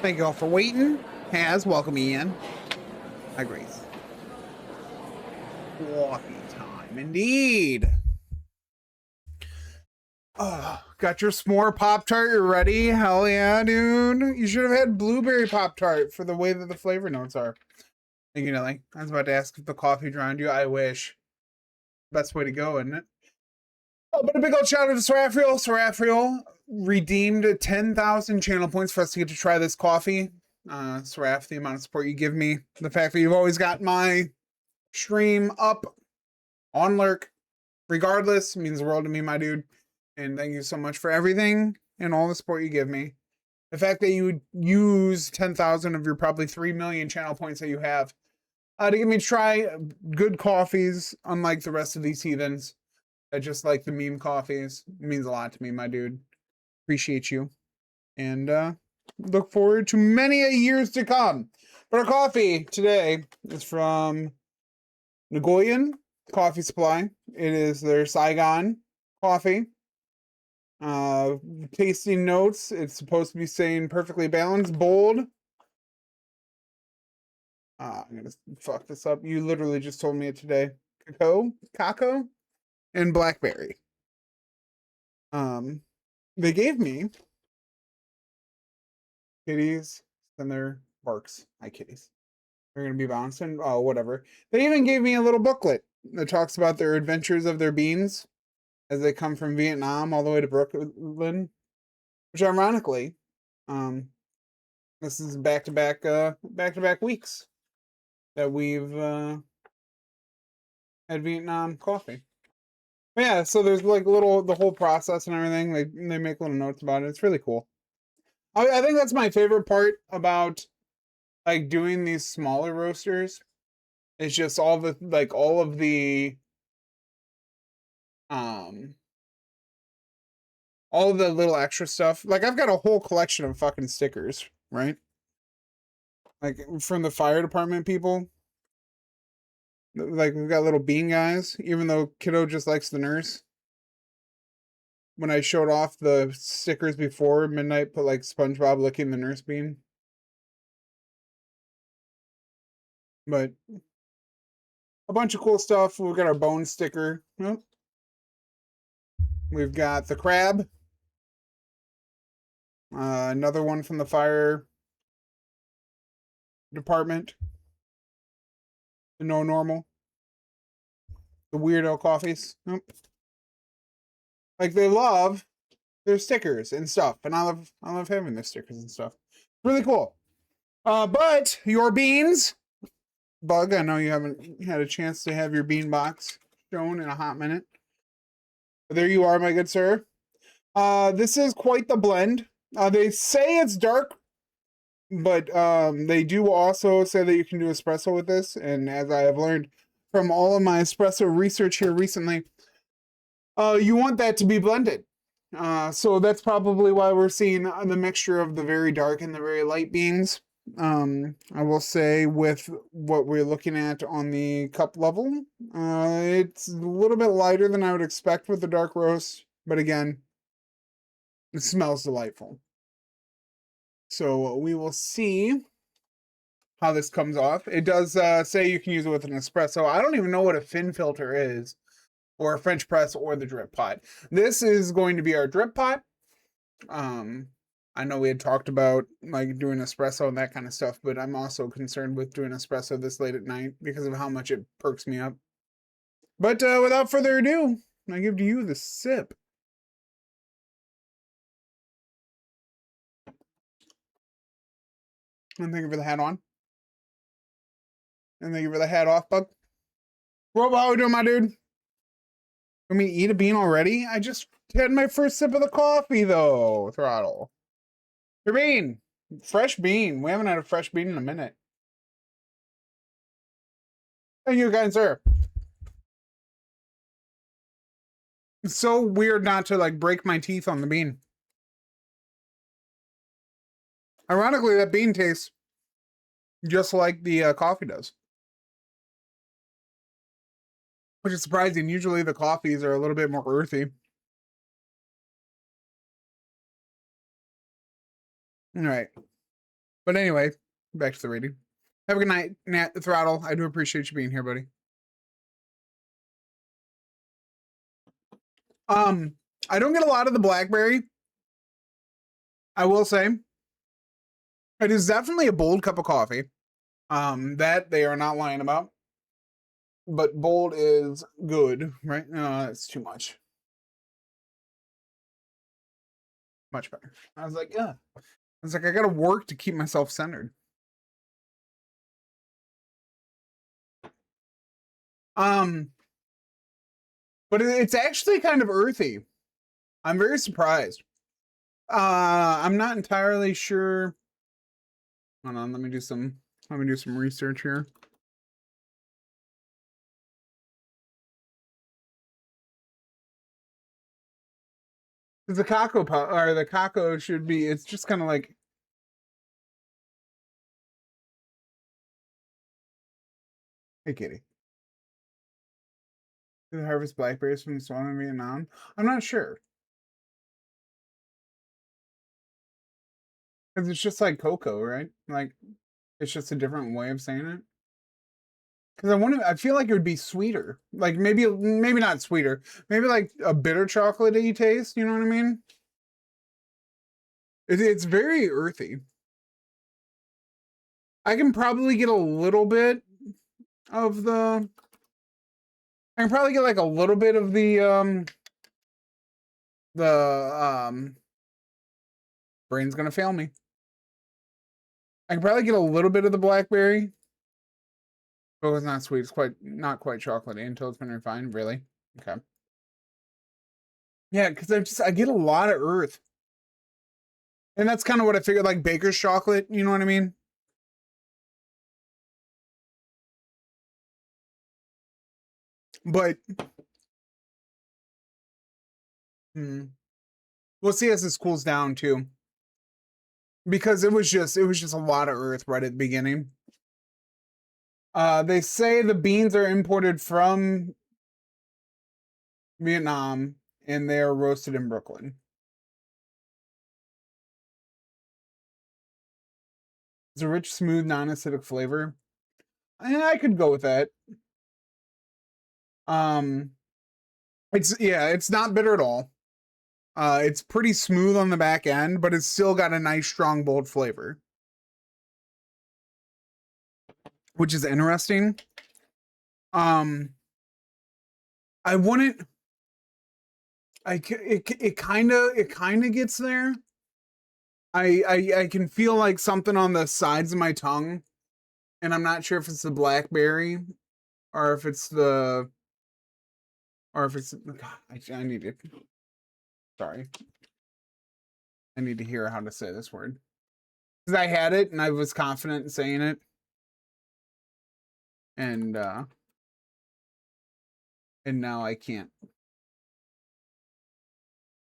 Thank you all for waiting. Welcome in. Hi, Grace. Coffee time, indeed. Got your s'more Pop-Tart? You ready? Hell yeah, dude. You should have had blueberry Pop-Tart for the way that the flavor notes are. Thank you, Nelly. I was about to ask if the coffee drowned you. I wish. Best way to go, isn't it? Oh, but a big old shout out to Seraphiel. Seraphiel redeemed 10,000 channel points for us to get to try this coffee. Seraph, the amount of support you give me, the fact that you've always got my stream up on lurk, regardless, means the world to me, my dude. And thank you so much for everything and all the support you give me. The fact that you would use 10,000 of your probably 3 million channel points that you have to get me to try good coffees, unlike the rest of these heathens that just like the meme coffees, it means a lot to me, my dude. Appreciate you. And look forward to many a years to come. But our coffee today is from Nguyen Coffee Supply. It is their Saigon coffee. Tasting notes, it's supposed to be saying perfectly balanced, bold. I'm gonna fuck this up. You literally just told me it today. Cacao, and blackberry. They gave me kitties and their barks. Hi, kitties. They're gonna be bouncing. Oh, whatever. They even gave me a little booklet that talks about their adventures of their beans as they come from Vietnam all the way to Brooklyn. Which, ironically, this is back-to-back weeks that we've had Vietnam coffee. But yeah, so there's like the whole process and everything. They make little notes about it. It's really cool. I think that's my favorite part about like doing these smaller roasters. It's just all of the all of the little extra stuff. Like I've got a whole collection of fucking stickers, right? Like from the fire department people. Like we've got little bean guys, even though Kiddo just likes the nurse. When I showed off the stickers before midnight, put like SpongeBob licking the nurse bean. But a bunch of cool stuff. We've got our bone sticker. Oh. We've got the crab. Another one from the fire department. The no normal. The weirdo coffees. Nope. Like they love their stickers and stuff, and I love having their stickers and stuff. Really cool. But your beans, Bug. I know you haven't had a chance to have your bean box shown in a hot minute. But there you are, my good sir. This is quite the blend. They say it's dark, but they do also say that you can do espresso with this. And as I have learned from all of my espresso research here recently, you want that to be blended. So that's probably why we're seeing the mixture of the very dark and the very light beans. I will say with what we're looking at on the cup level, it's a little bit lighter than I would expect with the dark roast, but again, it smells delightful. So we will see how this comes off. It does say you can use it with an espresso. I don't even know what a fin filter is, or a French press, or the drip pot. This is going to be our drip pot. I know we had talked about like doing espresso and that kind of stuff, but I'm also concerned with doing espresso this late at night because of how much it perks me up. But without further ado, I give to you the sip. And thank you for the hat on. And thank you for the hat off, Bug. What are we doing, my dude? Want me to eat a bean already? I just had my first sip of the coffee, though, Throttle. Your bean. Fresh bean. We haven't had a fresh bean in a minute. Thank you, kind sir. It's so weird not to, like, break my teeth on the bean. Ironically, that bean tastes just like the coffee does. Which is surprising. Usually the coffees are a little bit more earthy. All right. But anyway, back to the reading. Have a good night, Nat Throttle. I do appreciate you being here, buddy. I don't get a lot of the blackberry. I will say, it is definitely a bold cup of coffee. That they are not lying about. But bold is good, right? No, it's too much. Much better. I was like, yeah. I was like, I gotta work to keep myself centered. But it's actually kind of earthy. I'm very surprised. I'm not entirely sure. Hold on, let me do some research here. The cocoa or the cocoa should be, it's just kind of like, hey kitty. Do they harvest blackberries from the swamp in Vietnam? I'm not sure. Because it's just like cocoa, right? Like, it's just a different way of saying it. Because I feel like it would be sweeter. Like maybe not sweeter. Maybe like a bitter chocolatey taste, you know what I mean? It's very earthy. I can probably get a little bit of the I can probably get like a little bit of the brain's gonna fail me. I can probably get a little bit of the blackberry. Oh, it's not sweet. It's not quite chocolatey until it's been refined. Really? Okay. Yeah, because I get a lot of earth, and that's kind of what I figured. Like baker's chocolate, you know what I mean? But we'll see as this cools down too, because it was just a lot of earth right at the beginning. They say the beans are imported from Vietnam and they are roasted in Brooklyn. It's a rich, smooth, non-acidic flavor. And I could go with that. Um, it's not bitter at all. It's pretty smooth on the back end, but it's still got a nice, strong, bold flavor, which is interesting. Um, I wouldn't. It kind of gets there. I can feel like something on the sides of my tongue, and I'm not sure if it's the blackberry or if it's the or if it's. God, I need to. Sorry, I need to hear how to say this word because I had it and I was confident in saying it, and now I can't.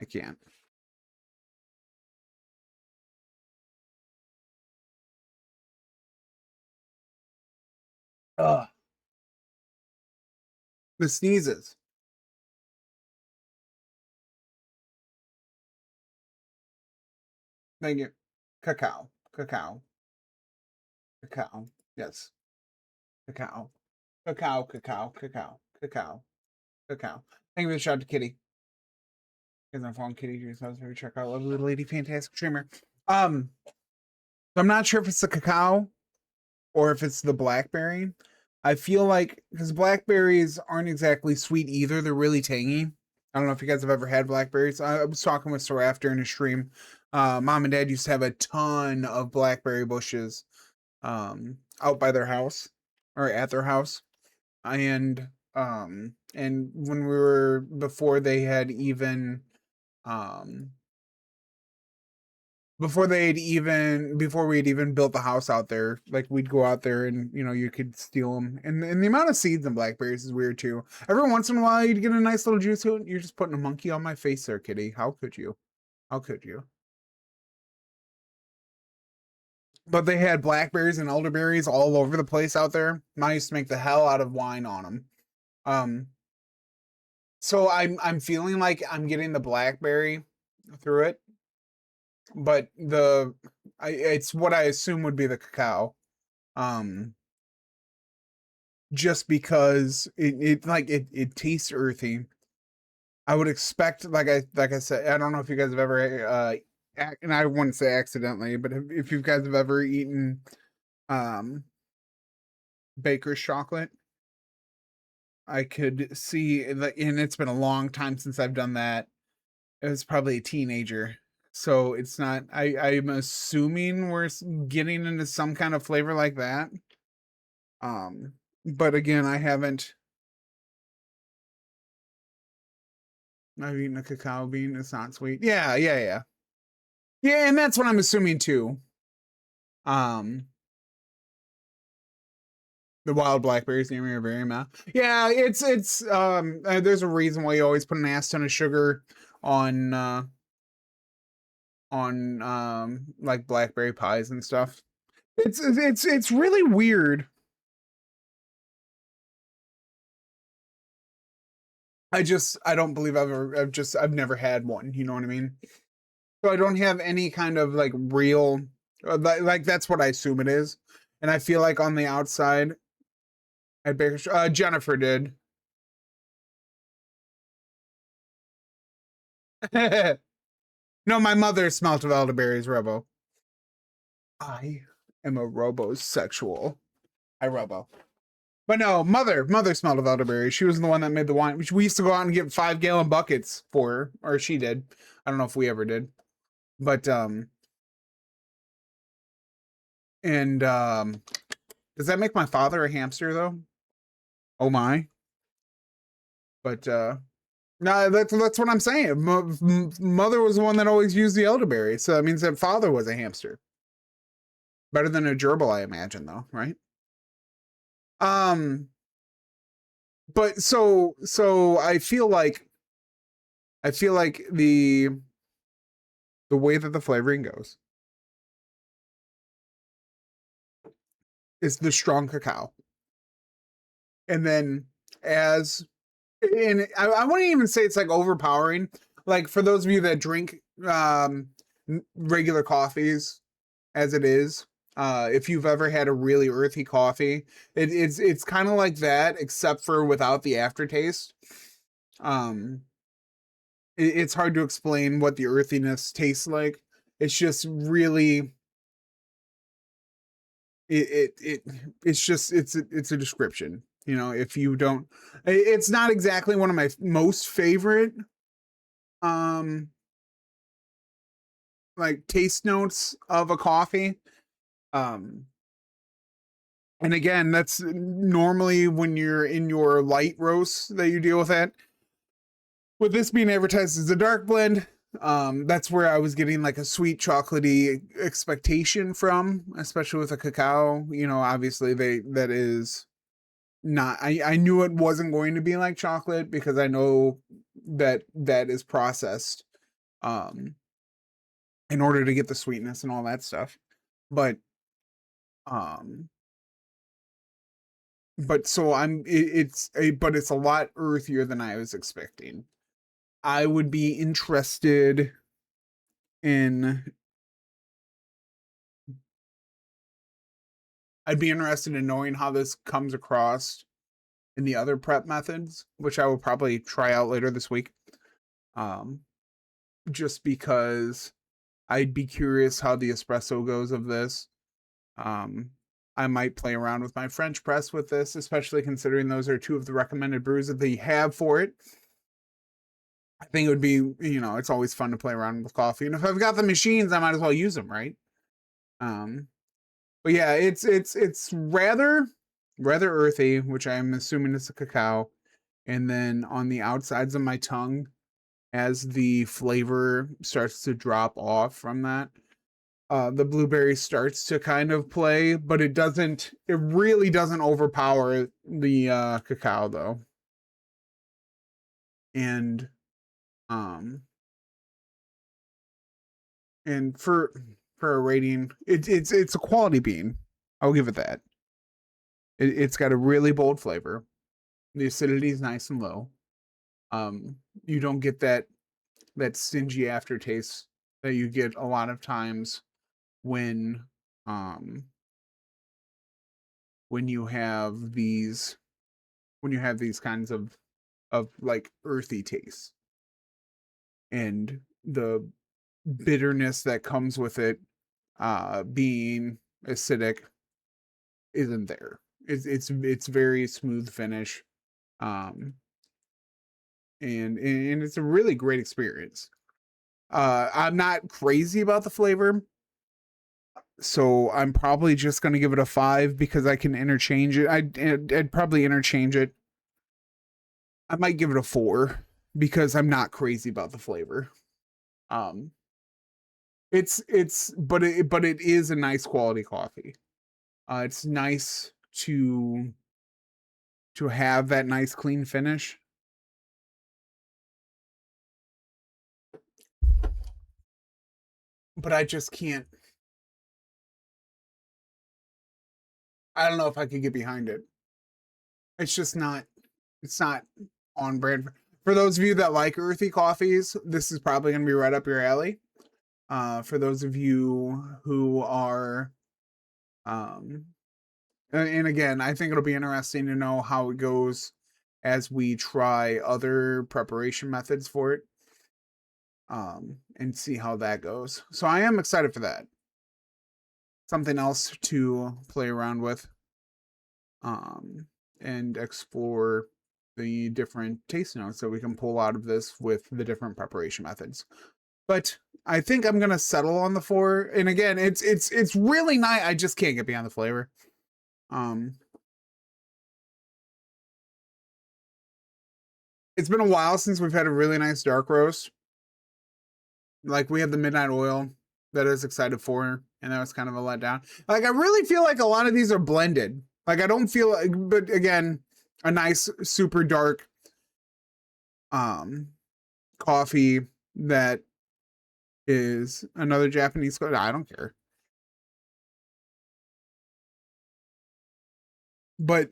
I can't. Ugh. The sneezes. Thank you. Cacao. Cacao. Cacao. Yes. Cacao. Cacao. Cacao. Cacao. Cacao. Cacao. Thank you for the shout out to Kitty. Because I'm following Kitty Juice. I was very check out. Lovely little lady, fantastic streamer. So I'm not sure if it's the cacao or if it's the blackberry. I feel like because blackberries aren't exactly sweet either, they're really tangy. I don't know if you guys have ever had blackberries. I was talking with Seraph during a stream. Mom and Dad used to have a ton of blackberry bushes out by their house or at their house. And when we were before they had even um before we had even built the house out there, like we'd go out there and you could steal them. And the amount of seeds in blackberries is weird too. Every once in a while you'd get a nice little juice. You're just putting a monkey on my face there, kitty. How could you? How could you? But they had blackberries and elderberries all over the place out there. I used to make the hell out of wine on them. Um, so I'm feeling like I'm getting the blackberry through it. but it's what I assume would be the cacao. Um, just because it tastes earthy. I would expect, like I said, I don't know if you guys have ever and I wouldn't say accidentally, but if you guys have ever eaten um baker's chocolate, I could see, and it's been a long time since I've done that. It was probably a teenager. So it's not, I'm assuming we're getting into some kind of flavor like that. But again, I've eaten a cacao bean. It's not sweet. Yeah, yeah, yeah. Yeah, and that's what I'm assuming too. Um, the wild blackberries near me are very mild. Yeah, there's a reason why you always put an ass ton of sugar on like blackberry pies and stuff. It's really weird. I don't believe I've never had one, you know what I mean? So I don't have any kind of like real like that's what I assume it is. And I feel like on the outside at Baker's Jennifer did. No, my mother smelt of elderberries, Robo. I am a robosexual. I Robo. But no, mother smelled of elderberry. She was the one that made the wine. We used to go out and get 5-gallon buckets for her, or she did. I don't know if we ever did. But and does that make my father a hamster though? Oh my. But no, that's what I'm saying. Mother was the one that always used the elderberry, so that means that father was a hamster. Better than a gerbil, I imagine, though, right? Um, but so I feel like the way that the flavoring goes is the strong cacao, and then as and I wouldn't even say it's like overpowering. Like for those of you that drink regular coffees as it is, if you've ever had a really earthy coffee, it's kind of like that, except for without the aftertaste. Um, it's hard to explain what the earthiness tastes like. It's just really it it's just it's a description. You know, if you don't, it's not exactly one of my most favorite um like taste notes of a coffee. Um, and again, that's normally when you're in your light roast that you deal with that. With this being advertised as a dark blend, that's where I was getting like a sweet chocolatey expectation from, especially with a cacao. You know, obviously that is not. I knew it wasn't going to be like chocolate because I know that is processed um in order to get the sweetness and all that stuff. But um but so but it's a lot earthier than I was expecting. I would be interested in I'd be interested in knowing how this comes across in the other prep methods, which I will probably try out later this week. Um, just because I'd be curious how the espresso goes of this. Um, I might play around with my French press with this, especially considering those are two of the recommended brews that they have for it. I think it would be, you know, it's always fun to play around with coffee. And if I've got the machines, I might as well use them, right? Um, but yeah, it's rather earthy, which I'm assuming is a cacao. And then on the outsides of my tongue, as the flavor starts to drop off from that, the blueberry starts to kind of play, but it really doesn't overpower the cacao though. And um and for a rating, it's a quality bean. I'll give it that. It's got a really bold flavor. The acidity is nice and low. You don't get that stingy aftertaste that you get a lot of times when you have these kinds of like earthy tastes, and the bitterness that comes with it being acidic isn't there. It's very smooth finish, and it's a really great experience. I'm not crazy about the flavor, so I'm probably just gonna give it a 5 because I can interchange it. I'd probably interchange it. I might give it a 4 because I'm not crazy about the flavor. Um, but it is a nice quality coffee. It's nice to have that nice clean finish. But I just can't. I don't know if I could get behind it. It's just not. It's not on brand. For those of you that like earthy coffees, this is probably going to be right up your alley. For those of you who are, and again, I think it'll be interesting to know how it goes as we try other preparation methods for it, and see how that goes. So I am excited for that. Something else to play around with, and explore the different taste notes that we can pull out of this with the different preparation methods. But I think I'm gonna settle on the 4. And again, it's really nice. I just can't get beyond the flavor. It's been a while since we've had a really nice dark roast. Like, we had the midnight oil that I was excited for, and that was kind of a letdown. Like, I really feel like a lot of these are blended. Like, I don't feel like, but again, a nice super dark coffee that is another Japanese coffee. I don't care. But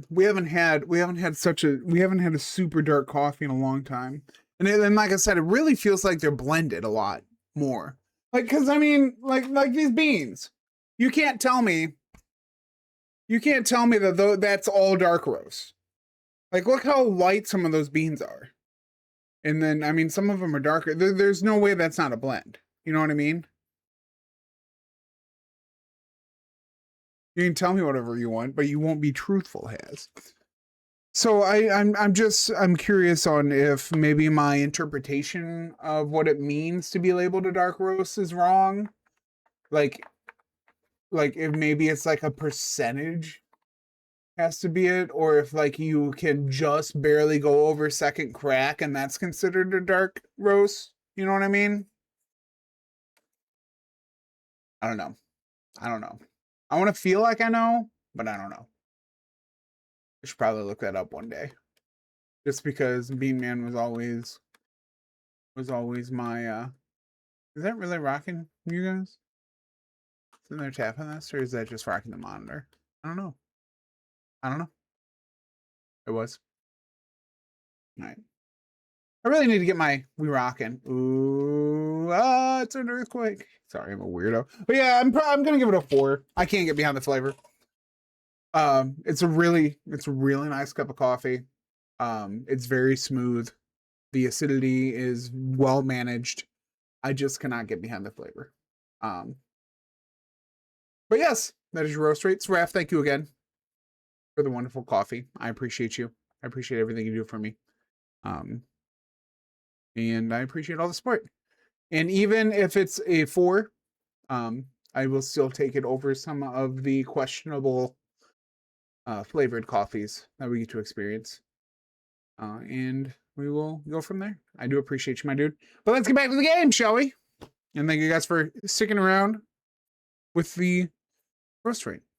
we haven't had a super dark coffee in a long time. And like I said, it really feels like they're blended a lot more. Like, cause I mean, like these beans. You can't tell me that that's all dark roast. Like, look how light some of those beans are. And then, I mean, some of them are darker. There's no way that's not a blend. You know what I mean? You can tell me whatever you want, but you won't be truthful, Has. So I'm curious on if maybe my interpretation of what it means to be labeled a dark roast is wrong. Like if maybe it's like a percentage has to be it, or if like you can just barely go over second crack and that's considered a dark roast. You know what I mean? I don't know. I don't know. I want to feel like I know, but I don't know. I should probably look that up one day. Just because Bean Man was always my is that really rocking you guys? Isn't there tapping this, or is that just rocking the monitor? I don't know. I don't know. It was. Alright. I really need to get my we rocking. Ooh, it's an earthquake. Sorry, I'm a weirdo. But yeah, I'm gonna give it a 4. I can't get behind the flavor. It's a really nice cup of coffee. It's very smooth. The acidity is well managed. I just cannot get behind the flavor. But yes, that is your roast rate. Seraph, thank you again for the wonderful coffee. I appreciate you. I appreciate everything you do for me. And I appreciate all the support. And even if it's a 4, I will still take it over some of the questionable flavored coffees that we get to experience. And we will go from there. I do appreciate you, my dude. But let's get back to the game, shall we? And thank you guys for sticking around with the roast rate.